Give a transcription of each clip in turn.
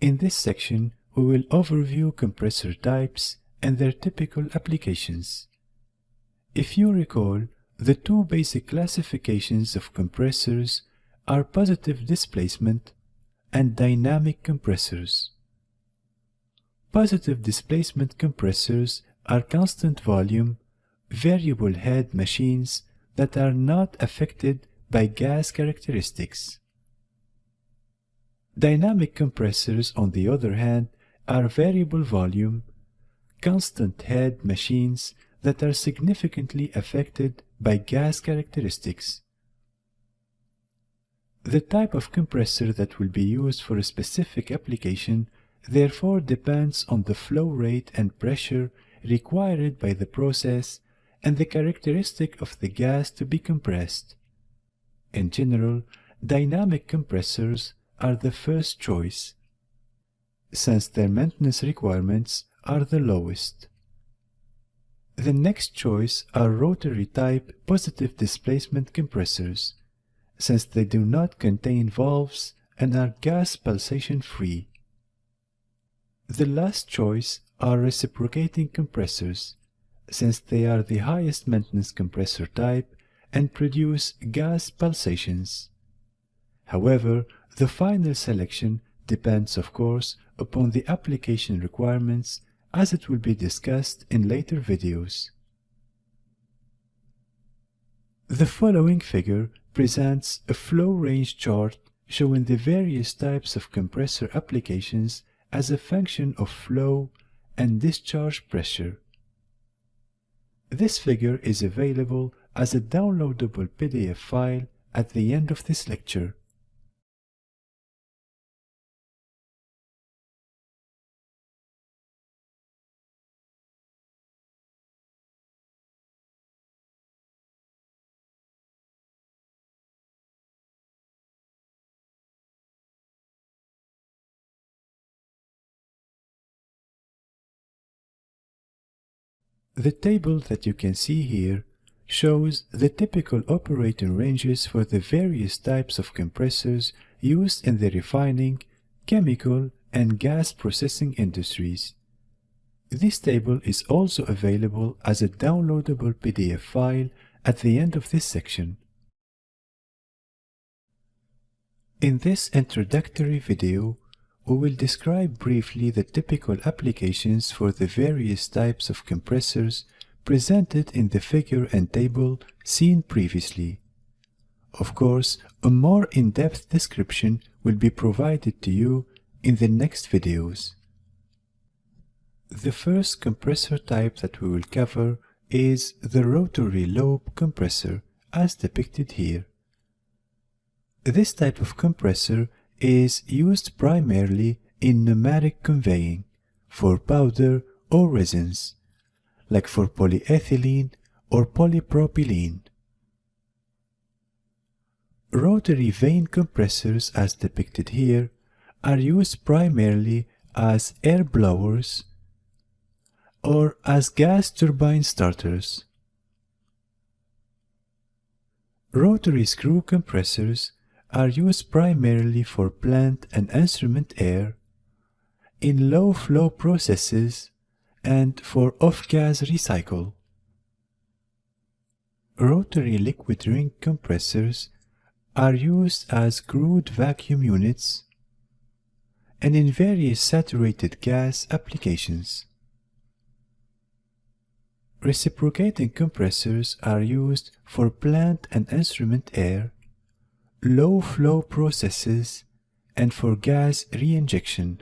In this section, we will overview compressor types and their typical applications. If you recall, the two basic classifications of compressors are positive displacement and dynamic compressors. Positive displacement compressors are constant volume, variable head machines that are not affected by gas characteristics. Dynamic compressors, on the other hand, are variable volume, constant head machines that are significantly affected by gas characteristics. The type of compressor that will be used for a specific application therefore depends on the flow rate and pressure required by the process and the characteristic of the gas to be compressed. In general, dynamic compressors are the first choice, since their maintenance requirements are the lowest. The next choice are rotary-type positive displacement compressors, since they do not contain valves and are gas pulsation-free. The last choice are reciprocating compressors, since they are the highest maintenance compressor type and produce gas pulsations. However, the final selection depends, of course, upon the application requirements, as it will be discussed in later videos. The following figure presents a flow range chart showing the various types of compressor applications as a function of flow and discharge pressure. This figure is available as a downloadable PDF file at the end of this lecture. The table that you can see here shows the typical operating ranges for the various types of compressors used in the refining, chemical, and gas processing industries. This table is also available as a downloadable PDF file at the end of this section. In this introductory video, we will describe briefly the typical applications for the various types of compressors presented in the figure and table seen previously. Of course, a more in-depth description will be provided to you in the next videos. The first compressor type that we will cover is the rotary lobe compressor, as depicted here. This type of compressor is used primarily in pneumatic conveying for powder or resins, like for polyethylene or polypropylene. Rotary vane compressors, as depicted here, are used primarily as air blowers or as gas turbine starters. Rotary screw compressors are used primarily for plant and instrument air, in low-flow processes, and for off-gas recycle. Rotary liquid ring compressors are used as crude vacuum units and in various saturated gas applications. Reciprocating compressors are used for plant and instrument air, low-flow processes, and for gas reinjection.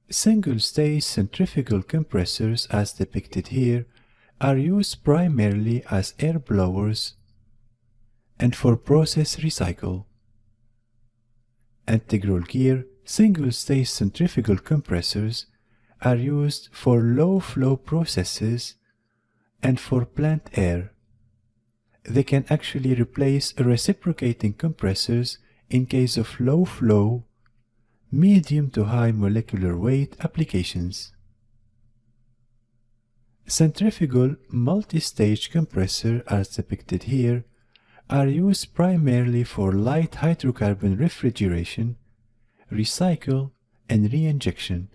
Single-stage centrifugal compressors, as depicted here, are used primarily as air blowers and for process recycle. Integral gear single-stage centrifugal compressors are used for low-flow processes and for plant air. They can actually replace reciprocating compressors in case of low-flow, medium to high molecular weight applications. Centrifugal multi-stage compressor, as depicted here, are used primarily for light hydrocarbon refrigeration, recycle, and re-injection.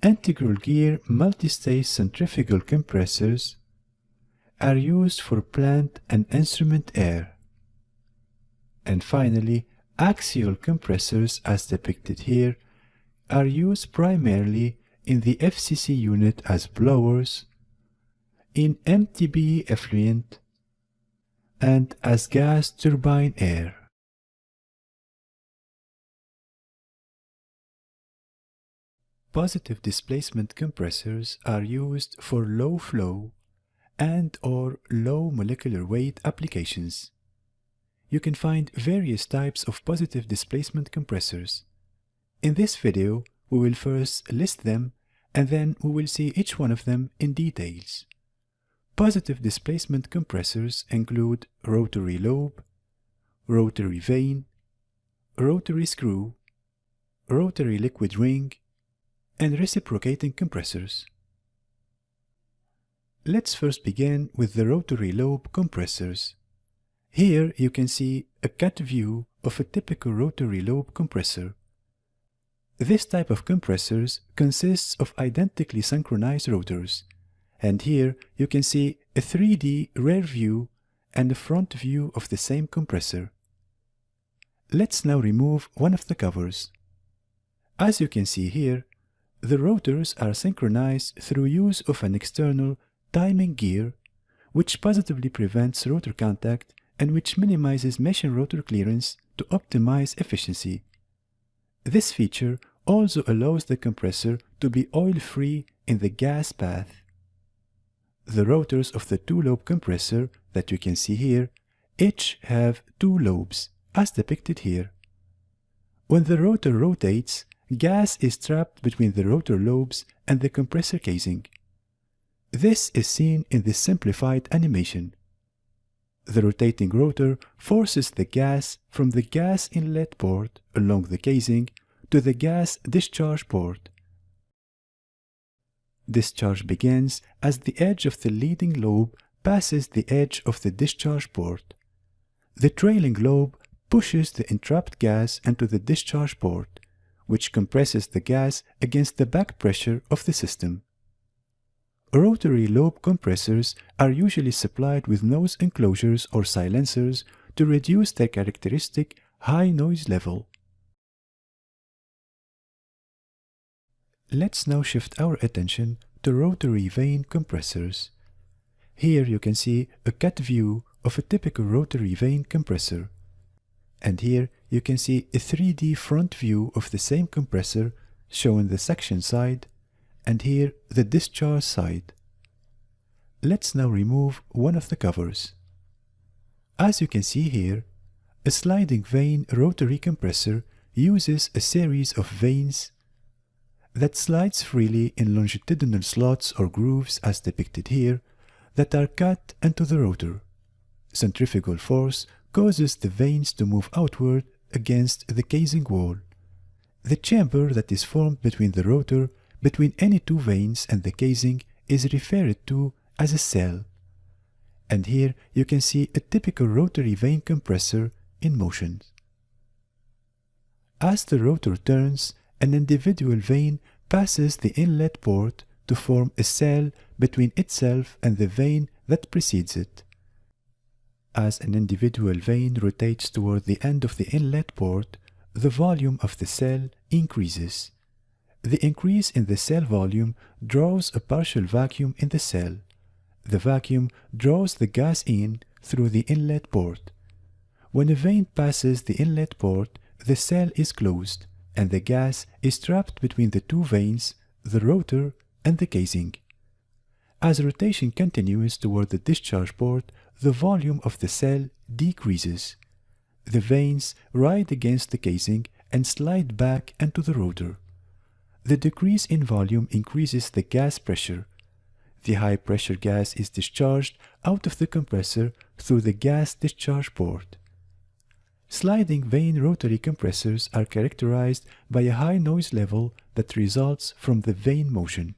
Integral gear multi-stage centrifugal compressors are used for plant and instrument air. And finally, axial compressors, as depicted here, are used primarily in the FCC unit as blowers, in MTBE effluent, and as gas turbine air. Positive displacement compressors are used for low flow and/or low molecular weight applications. You can find various types of positive displacement compressors. In this video, we will first list them and then we will see each one of them in details. Positive displacement compressors include rotary lobe, rotary vane, rotary screw, rotary liquid ring, and reciprocating compressors. Let's first begin with the rotary lobe compressors. Here you can see a cut view of a typical rotary lobe compressor. This type of compressors consists of identically synchronized rotors, and here you can see a 3D rear view and a front view of the same compressor. Let's now remove one of the covers. As you can see here, the rotors are synchronized through use of an external timing gear, which positively prevents rotor contact and which minimizes machine rotor clearance to optimize efficiency. This feature also allows the compressor to be oil-free in the gas path. The rotors of the two-lobe compressor that you can see here each have two lobes, as depicted here. When the rotor rotates, gas is trapped between the rotor lobes and the compressor casing. This is seen in this simplified animation. The rotating rotor forces the gas from the gas inlet port along the casing to the gas discharge port. Discharge begins as the edge of the leading lobe passes the edge of the discharge port. The trailing lobe pushes the entrapped gas into the discharge port, which compresses the gas against the back pressure of the system. Rotary lobe compressors are usually supplied with nose enclosures or silencers to reduce their characteristic high noise level. Let's now shift our attention to rotary vane compressors. Here you can see a cut view of a typical rotary vane compressor. And here you can see a 3D front view of the same compressor showing the suction side and here the discharge side. Let's now remove one of the covers. As you can see here, a sliding vane rotary compressor uses a series of vanes that slides freely in longitudinal slots or grooves as depicted here that are cut into the rotor. Centrifugal force causes the vanes to move outward against the casing wall. The chamber that is formed between the rotor, between any two vanes and the casing is referred to as a cell. And here you can see a typical rotary vane compressor in motion. As the rotor turns, an individual vane passes the inlet port to form a cell between itself and the vane that precedes it. As an individual vane rotates toward the end of the inlet port, the volume of the cell increases. The increase in the cell volume draws a partial vacuum in the cell. The vacuum draws the gas in through the inlet port. When a vane passes the inlet port, the cell is closed, and the gas is trapped between the two vanes, the rotor and the casing. As rotation continues toward the discharge port, the volume of the cell decreases. The vanes ride against the casing and slide back into the rotor. The decrease in volume increases the gas pressure. The high pressure gas is discharged out of the compressor through the gas discharge port. Sliding vane rotary compressors are characterized by a high noise level that results from the vane motion.